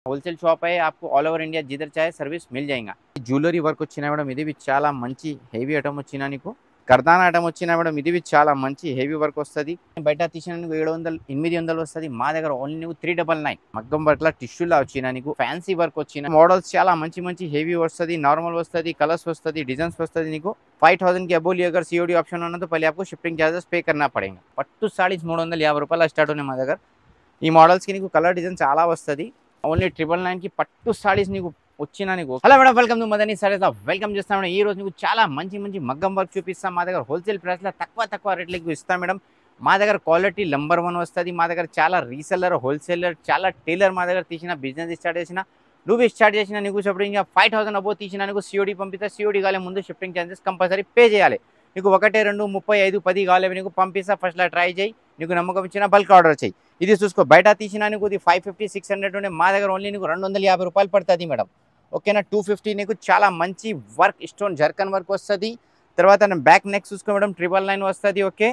Wholesale shop है, आपको all over India जिधर चाहे सर्विस मिल जाएगा। జ్యువెలరీ వర్క్ వచ్చినా మేడం ఇది చాలా మంచి హెవీ ఐటమ్ వచ్చినా నీకు కర్దానా ఐటమ్ వచ్చినా మేడం ఇది చాలా మంచి హెవీ వర్క్ వస్తుంది। బయట తీసిన నీకు 700 800 వస్తుంది, మా దగ్గర ఓన్లీ నీకు 399 మగ్గం వర్క్ లా టిష్యూలా వచ్చినా నీకు ఫ్యాన్సీ వర్క్ వచ్చిన మోడల్స్ చాలా మంచి మంచి హెవీ వస్తుంది, నార్మల్ వస్తుంది, కలర్స్ వస్తుంది, डिजाइन्स వస్తుంది। నీకు 5000 के अबोव अगर सीओडी ऑप्शन होना तो पहले आपको शिपिंग चार्जेस पे करना पड़ेगा। పట్టు సారీస్ 350 రూపాయల స్టార్ట్ ఉన్నాయి మా దగ్గర। ఈ మోడల్స్ కి నీకు కలర్ డిజైన్ చాలా వస్తుంది। ఓన్లీ 999 కి పట్టు సారీస్ నీకు వచ్చినా నీకు hello madam, welcome to Madani saris. Welcome చేస్తాం మేడం। ఈ రోజు నీకు చాలా మంచి మంచి మగ్గం వర్క్ చూపిస్తాం। మా దగ్గర హోల్సేల్ ప్రైస్ లో తక్కువ రేట్లకు ఇస్తాం మేడం। మా దగ్గర క్వాలిటీ నంబర్ 1 వస్తుంది। మా దగ్గర చాలా రీసెల్లర్, హోల్సేలర్, చాలా టైలర్ మా దగ్గర తీసిన బిజినెస్ స్టార్ట్ చేసిన నువ్వు స్టార్ట్ చేసిన నీకు షిప్పింగ్ 5000 అబోవ్ తీసిన నీకు సిఓడి పంపిస్తా। సిఓడి కాలే ముందు షిప్పింగ్ ఛార్జెస్ కంపల్సరీ పే చేయాలి। నీకు 1 2 35 10 కావాలి నీకు పంపిస్తా। ఫస్ట్ లా ట్రై చేయి, నీకు నమ్మకం ఇచ్చిన బల్క్ ఆర్డర్ చేయి। ఇది చూసుకో, బయట తీసినా నీకు 550 600 ఉండే, మా దగ్గర ఓన్లీ నీకు 250 రూపాయలు పడుతుంది మేడం। ఓకేనా, 250 నీకు చాలా మంచి వర్క్ స్టోన్ జర్కన్ వర్క్ వస్తుంది। తర్వాత బ్యాక్ నెక్ చూసుకో మేడం, 999 వస్తుంది। ఓకే,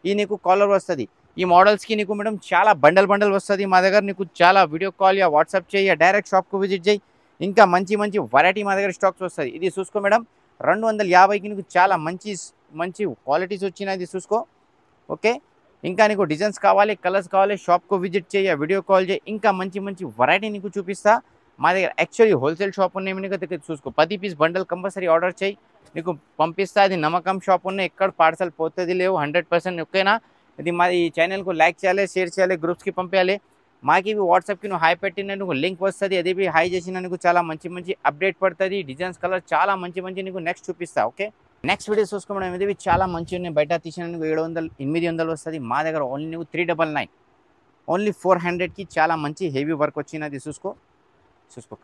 ఈ నీకు కాలర్ వస్తుంది। ఈ మోడల్స్కి నీకు మేడం చాలా బండల్ వస్తుంది మా దగ్గర। నీకు చాలా వీడియో కాల్ యా వాట్సాప్ చేయి, డైరెక్ట్ షాప్కు విజిట్ చేయి। ఇంకా మంచి మంచి వెరైటీ మా దగ్గర స్టాక్స్ వస్తుంది। ఇది చూసుకో మేడం, 250కి నీకు చాలా మంచి క్వాలిటీస్ వచ్చినాయి। ఇది చూసుకో। ఓకే, ఇంకా నీకు డిజైన్స్ కావాలి, కలర్స్ కావాలి, షాప్కు విజిట్ చేయి, వీడియో కాల్ చేయి। ఇంకా మంచి వెరైటీ నీకు చూపిస్తా। మా దగ్గర యాక్చువల్లీ హోల్సేల్ షాప్ ఉన్నాయి నీకు దగ్గర చూసుకో। 10 పీస్ బండల్ కంపల్సరీ ఆర్డర్ చేయి, నీకు పంపిస్తా। అది నమ్మకం షాప్ ఉన్నాయి, ఎక్కడ పార్సల్ పోతుంది లేవు 100%। ఓకేనా, ఇది మా ఈ ఛానల్కు లైక్ చేయాలి, షేర్ చేయాలి, గ్రూప్స్కి పంపించాలి। మాకి వాట్సాప్కి నువ్వు హాయ్ పెట్టిన నీకు లింక్ వస్తుంది, అది హాయ్ చేసిన నీకు చాలా మంచి అప్డేట్ పడుతుంది। డిజైన్స్ కలర్ చాలా మంచి నీకు నెక్స్ట్ చూపిస్తా। ఓకే, నెక్స్ట్ వీడియో చూసుకోవడం ఇది చాలా మంచి ఉన్నాయి। బయట తీసిన నీకు 700 800 వస్తుంది, మా దగ్గర ఓన్లీ నీకు 399 ఓన్లీ 400కి చాలా మంచి హెవీ వర్క్ వచ్చినది। చూసుకో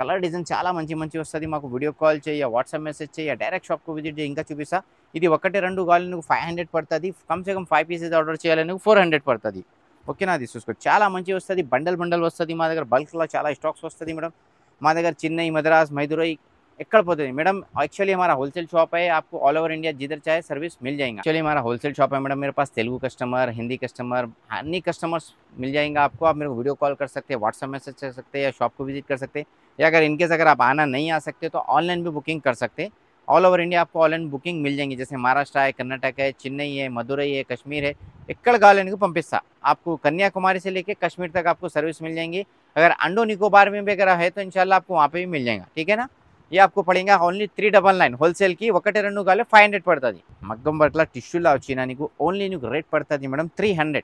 కలర్ డిజైన్ చాలా మంచి వస్తుంది। మాకు వీడియో కాల్ చేయ, వాట్సాప్ మెసేజ్ చేయ, డైరెక్ట్ షాప్కు విజిట్ చేయి। ఇంకా చూపిస్తా, ఇది 1 2 కావాలి నీకు 500 పడుతుంది, కమ్సే కమ్ 5 పీసెస్ ఆర్డర్ చేయాలి నీకు 400 పడుతుంది। ఓకేనా, అది చూసుకో చాలా మంచి వస్తుంది, బండల్ వస్తుంది। మా దగ్గర బల్క్లో చాలా స్టాక్స్ వస్తుంది మేడం। మా దగ్గర చెన్నై, మద్రాస్, मैदुरई ఎక్కడ పోతుంది मैडम। एक्चुअली हमारा होलसेल शॉप है, आपको ऑल ओवर इंडिया जिधर चाहे सर्विस मिल जाएगा। एक्चुअली हमारा होलसेल शॉप है मैडम, मेरे पास तेलुगु कस्टमर, हिंदी कस्टमर, अन्य कस्टमर्स मिल जाएंगे आपको। आप मेरे को वीडियो कॉल कर सकते हैं, व्हाट्सएप मैसेज कर सकते हैं, या शॉप को विजिट कर सकते हैं, या अगर इनकेस अगर आप आना नहीं आ सकते तो ऑनलाइन भी बुकिंग कर सकते हैं। ऑल ओवर इंडिया आपको ऑनलाइन बुकिंग मिल जाएंगी, जैसे महाराष्ट्र है, कर्नाटक है, चेन्नई है, मदुरई है, कश्मीर है, ఎక్కడ కావాలని పంపిస్తా। आपको कन्याकुमारी से लेके कश्मीर तक आपको सर्विस मिल जाएंगी। अगर अंडो निकोबार में भी अगर है तो इंशाल्लाह आपको वहाँ पे भी मिल जाएगा। ठीक है ना, ये आपको पड़ेगा ఓన్లీ 399 హోల్సేల్ కి 1 2 కాలే 500 పడుతుంది। మగ్గం వర్క్లా టిష్యూలా వచ్చినా నీకు ఓన్లీ నీకు రేట్ పడుతుంది మేడం 300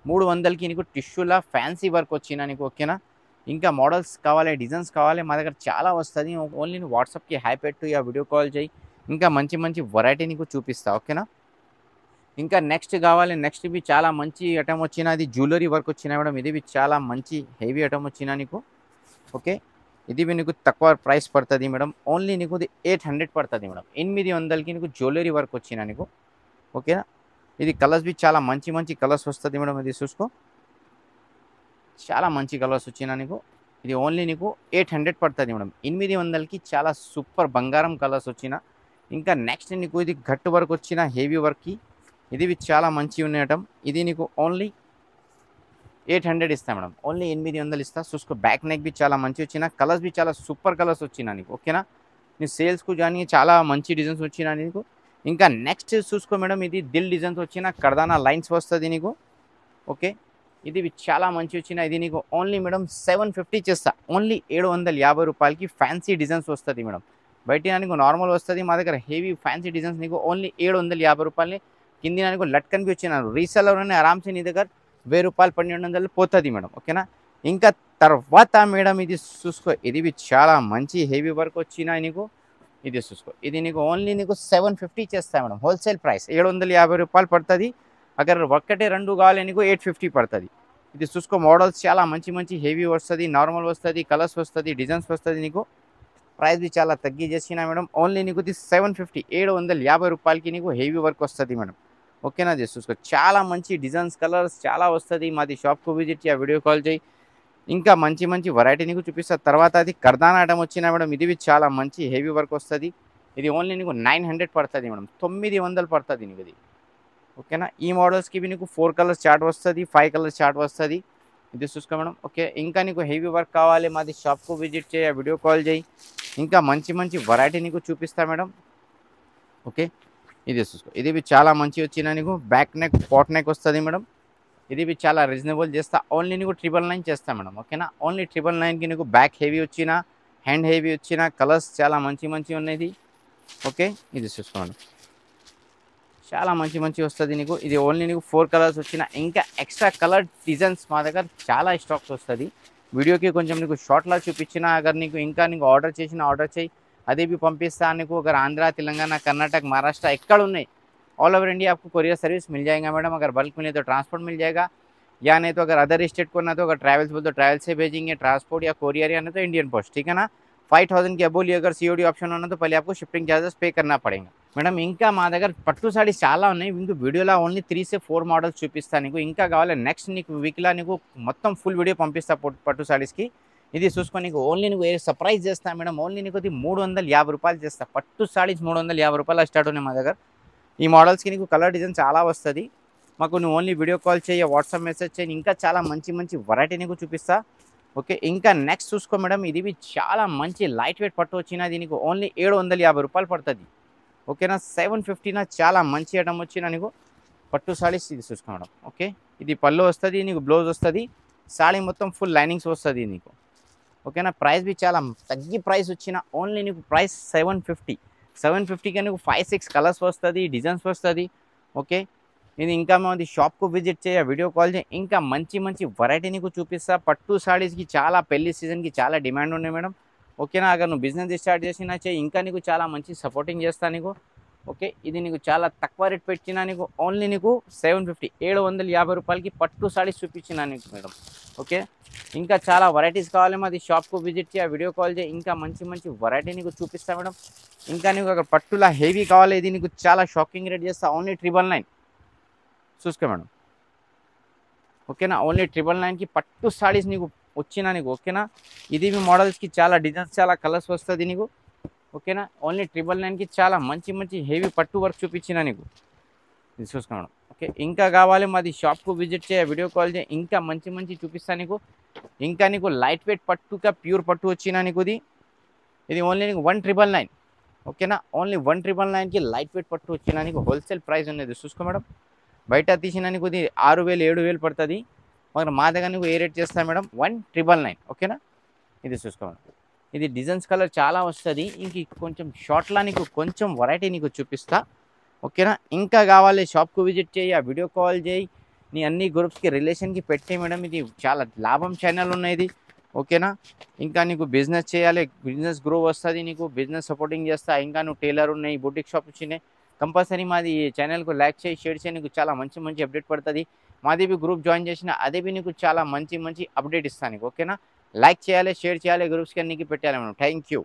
300కి నీకు టిష్యూలా ఫ్యాన్సీ వర్క్ వచ్చినా నీకు। ఓకేనా, ఇంకా మోడల్స్ కావాలి, డిజైన్స్ కావాలి, మా దగ్గర చాలా వస్తుంది। ఓన్లీ నువ్వు వాట్సాప్కి హాయ్ పెట్టు, యా వీడియో కాల్ చేయి, ఇంకా మంచి వెరైటీ నీకు చూపిస్తా। ఓకేనా, ఇంకా నెక్స్ట్ కావాలి, నెక్స్ట్ బి చాలా మంచి ఐటమ్ వచ్చినా, అది జ్యువెలరీ వర్క్ వచ్చినా మేడం, ఇది బి చాలా మంచి హెవీ ఐటమ్ వచ్చినా నీకు। ఓకే, ఇది బి నీకు తక్కువ ప్రైస్ పడుతుంది మేడం, ఓన్లీ నీకు 800 పడుతుంది మేడం। 800కి నీకు జ్యువెలరీ వర్క్ వచ్చినా నీకు। ఓకేనా, ఇది కలర్స్ బి చాలా మంచి కలర్స్ వస్తుంది మేడం। ఇది చూసుకో, చాలా మంచి కలర్స్ వచ్చినా నీకు। ఇది ఓన్లీ నీకు 800 పడుతుంది మేడం। 800కి చాలా సూపర్ బంగారం కలర్స్ వచ్చిన। ఇంకా నెక్స్ట్ నీకు ఇది గట్టు వర్క్ వచ్చిన హెవీ వర్క్కి, ఇది చాలా మంచి ఉన్న ఐటమ్। ఇది నీకు ఓన్లీ 800 ఇస్తా మేడం, ఓన్లీ 800 ఇస్తా। చూసుకో, బ్యాక్ నెక్ బి చాలా మంచి వచ్చిన, కలర్స్ బి చాలా సూపర్ కలర్స్ వచ్చినా నీకు। ఓకేనా, నీ సేల్స్కు కానీ చాలా మంచి డిజైన్స్ వచ్చినా నీకు। ఇంకా నెక్స్ట్ చూసుకో మేడం, ఇది దిల్ డిజైన్స్ వచ్చిన కర్దానా లైన్స్ వస్తుంది నీకు। ఓకే, ఇది చాలా మంచి వచ్చిన, ఇది నీకు ఓన్లీ మేడం 750 చేస్తా, ఓన్లీ 750 రూపాయలకి ఫ్యాన్సీ డిజైన్స్ వస్తుంది మేడం। బయట నీకు నార్మల్ వస్తుంది, మా దగ్గర హెవీ ఫ్యాన్సీ డిజైన్స్ నీకు ఓన్లీ 750 రూపాయలని। కింది నాకు లట్కన్ బి వచ్చినాను, రీసెల్లర్లోనే ఆరామ్సే నీ దగ్గర 1000 రూపాయలు 1200 పోతుంది మేడం। ఓకేనా, ఇంకా తర్వాత మేడం ఇది చూసుకో, ఇది బి చాలా మంచి హెవీ వర్క్ వచ్చినా నీకు। ఇది చూసుకో, ఇది నీకు ఓన్లీ నీకు 750 చేస్తా మేడం, హోల్సేల్ ప్రైస్ 750 రూపాయలు పడుతుంది। అగర్ 1 2 కావాలి నీకు 850 పడుతుంది। ఇది చూసుకో, మోడల్స్ చాలా మంచి హెవీ వస్తుంది, నార్మల్ వస్తుంది, కలర్స్ వస్తుంది, డిజైన్స్ వస్తుంది నీకు। ప్రైస్ బి చాలా తగ్గి చేసినా మేడం, ఓన్లీ నీకు 750 750 రూపాయలకి నీకు హెవీ వర్క్ వస్తుంది మేడం। ఓకేనా, చూసుకో, చాలా మంచి డిజైన్స్ కలర్స్ చాలా వస్తుంది। మాది షాప్కు విజిట్ చేయ, వీడియో కాల్ చేయి, ఇంకా మంచి వెరైటీ నీకు చూపిస్తా। తర్వాత అది కర్దానా ఐటమ్ వచ్చినా మేడం, ఇది చాలా మంచి హెవీ వర్క్ వస్తుంది। ఇది ఓన్లీ నీకు 900 పడుతుంది మేడం, 900 పడుతుంది నీకు ఇది। ఓకేనా, ఈ మోడల్స్కి బి నీకు 4 కలర్స్ చార్ట్ వస్తుంది, 5 కలర్స్ చార్ట్ వస్తుంది। ఇది చూసుకో మేడం. ఓకే, ఇంకా నీకు హెవీ వర్క్ కావాలి మాది షాప్కు విజిట్ చేయి, వీడియో కాల్ చేయి, ఇంకా మంచి మంచి వెరైటీ నీకు చూపిస్తా మేడం. ఓకే, ఇది చూసుకో, ఇది చాలా మంచి వచ్చిన నీకు బ్యాక్ నెక్ పాట్ నెక్ వస్తుంది మేడం. ఇది చాలా రీజనబుల్ చేస్తా, ఓన్లీ నీకు 999 చేస్తా మేడం. ఓకేనా, ఓన్లీ 999కి నీకు బ్యాక్ హెవీ వచ్చిన, హ్యాండ్ హెవీ వచ్చిన, కలర్స్ చాలా మంచి మంచి ఉన్నది. ఓకే, ఇది చూసుకోండి, చాలా మంచి మంచి వస్తుంది నీకు. ఇది ఓన్లీ నీకు 4 కలర్స్ వచ్చిన, ఇంకా ఎక్స్ట్రా కలర్ డిజైన్స్ మా దగ్గర చాలా స్టాక్స్ వస్తుంది. వీడియోకి కొంచెం నీకు షార్ట్లా చూపించిన, అగర్ నీకు ఇంకా నీకు ఆర్డర్ చేసిన ఆర్డర్ చేయి, అదే भी పంపిస్తా నీకు. अगर आंध्रा तेलंगाना कर्नाटक महाराष्ट्र एक्कड़ ఉన్నాయి, ऑल ओवर इंडिया आपको कोरियर सर्विस मिल जाएगा मैडम. अगर बल्क में ले तो ट्रांसपोर्ट मिल जाएगा, या नहीं तो अगर अदर स्टेट को ना तो अगर ट्रैवल्स बोल तो ट्रैवल से भेजेंगे, ट्रांसपोर्ट या कोरियर या नहीं तो इंडियन पोस्ट. ठीक है ना, 5000 के अबोव अगर सीओडी ऑप्शन होना तो पहले आपको शिफ्टिंग चार्जेस पे करना पड़ेगा మేడం. ఇంకా మా దగ్గర పట్టు సారీస్ చాలా ఉన్నాయి. ఇంకో వీడియోలో ఓన్లీ 3 से 4 మోడల్స్ చూపిస్తాను నీకు. ఇంకా కావాలి నెక్స్ట్ నీకు వీక్లా నీకు మొత్తం ఫుల్ వీడియో పంపిస్తా పట్టు సారీస్కి. ఇది చూసుకొని నీకు ఓన్లీ నీకు సర్ప్రైజ్ చేస్తా మేడం. ఓన్లీ నీకు 350 రూపాయలు చేస్తా. పట్టు సారీస్ 350 రూపాయలు స్టార్ట్ ఉన్నాయి మా దగ్గర. ఈ మోడల్స్కి నీకు కలర్ డిజైన్ చాలా వస్తుంది. మాకు నువ్వు ఓన్లీ వీడియో కాల్ చేయి, వాట్సాప్ మెసేజ్ చేయి, ఇంకా చాలా మంచి మంచి వెరైటీ నీకు చూపిస్తా. ఓకే, ఇంకా నెక్స్ట్ చూసుకో మేడం, ఇది చాలా మంచి లైట్ వెయిట్ పట్టు వచ్చిన, దీనికి ఓన్లీ 750 రూపాయలు పడుతుంది. ఓకేనా, 750 చాలా మంచి ఐటమ్ వచ్చిన నీకు పట్టు సారీస్. ఇది చూసుకో మేడం. ఓకే, ఇది పళ్ళు వస్తుంది, నీకు బ్లౌజ్ వస్తుంది, సారీ మొత్తం ఫుల్ లైనింగ్స్ వస్తుంది నీకు. ఓకేనా, ప్రైస్ చాలా తగ్గి ప్రైస్ వచ్చిన, ఓన్లీ నీకు ప్రైస్ 750కి నీకు 5-6 కలర్స్ వస్తుంది, డిజైన్స్ వస్తుంది. ఓకే, ఇది ఇంకా మాది షాప్కు విజిట్ చేయ, వీడియో కాల్ చేయి, ఇంకా మంచి మంచి వెరైటీ నీకు చూపిస్తా. పట్టు సారీస్కి చాలా పెళ్లి సీజన్కి చాలా డిమాండ్ ఉన్నాయి మేడం. ఓకేనా, అగర్ నువ్వు బిజినెస్ స్టార్ట్ చేసినా చేయి, ఇంకా నీకు చాలా మంచి సపోర్టింగ్ చేస్తా నీకు. ఓకే, ఇది నీకు చాలా తక్కువ రేట్ పెట్టినా నీకు ఓన్లీ నీకు 750 రూపాయలకి పట్టు సారీస్ చూపించినా నీకు మేడం. ఓకే, ఇంకా చాలా వెరైటీస్ కావాలి మాది షాప్కు విజిట్ చేయ, వీడియో కాల్ చేయి, ఇంకా మంచి మంచి వెరైటీ నీకు చూపిస్తా మేడం. ఇంకా నీకు అక్కడ పట్టులా హెవీ కావాలి, ఇది నీకు చాలా షాకింగ్ రేట్ చేస్తా, ఓన్లీ 999 చూసుకో మేడం. ఓకేనా, ఓన్లీ 999కి పట్టు సారీస్ నీకు వచ్చినా నీకు. ఓకేనా, ఇది మీ మోడల్స్కి చాలా డిజైన్స్ చాలా కలర్స్ వస్తుంది నీకు. ఓకేనా, ఓన్లీ 999కి చాలా మంచి మంచి హెవీ పట్టు వర్క్ చూపించిన నీకు. ఇది చూసుకో మేడం. ఓకే, ఇంకా కావాలి మాది షాప్కు విజిట్ చేయ, వీడియో కాల్ చేయ, ఇంకా మంచి మంచి చూపిస్తా నీకు. ఇంకా నీకు లైట్ వెయిట్ పట్టుగా ప్యూర్ పట్టు వచ్చినా నీకు. ఇది ఓన్లీ నీకు 1999. ఓకేనా, ఓన్లీ 1999కి లైట్ వెయిట్ పట్టు వచ్చినా నీకు. హోల్సేల్ ప్రైస్ ఉన్నది చూసుకో మేడం. బయట తీసిన నీకు 6000-7000 పడుతుంది, మరి మా దగ్గర నీకు ఏ రేట్ చేస్తా మేడం, 1999. ఓకేనా, ఇది చూసుకో మేడం. ఇది డిజైన్స్ కలర్ చాలా వస్తుంది, ఇంక కొంచెం షార్ట్లా నీకు కొంచెం వెరైటీ నీకు చూపిస్తా. ఓకేనా, ఇంకా కావాలి షాప్కు విజిట్ చేయి, వీడియో కాల్ చేయి, నీ అన్ని గ్రూప్స్కి రిలేషన్కి పెట్టే మేడం. ఇది చాలా లాభం ఛానల్ ఉన్నాయి ఇది. ఓకేనా, ఇంకా నీకు బిజినెస్ చేయాలి, బిజినెస్ గ్రో వస్తుంది నీకు, బిజినెస్ సపోర్టింగ్ చేస్తా. ఇంకా నువ్వు టైలర్ ఉన్నాయి, బుటిక్ షాప్ వచ్చినాయి, కంపల్సరీ మాది ఛానల్కు లైక్ చేయి, షేర్ చేయి, నీకు చాలా మంచి మంచి అప్డేట్ పడుతుంది. మాది గ్రూప్ జాయిన్ చేసిన అదే నీకు చాలా మంచి మంచి అప్డేట్ ఇస్తాను నీకు. ఓకేనా, లైక్ చేయాలి, షేర్ చేయాలి, గ్రూప్స్కి అన్నికి పెట్టాలి మేడం. Thank you.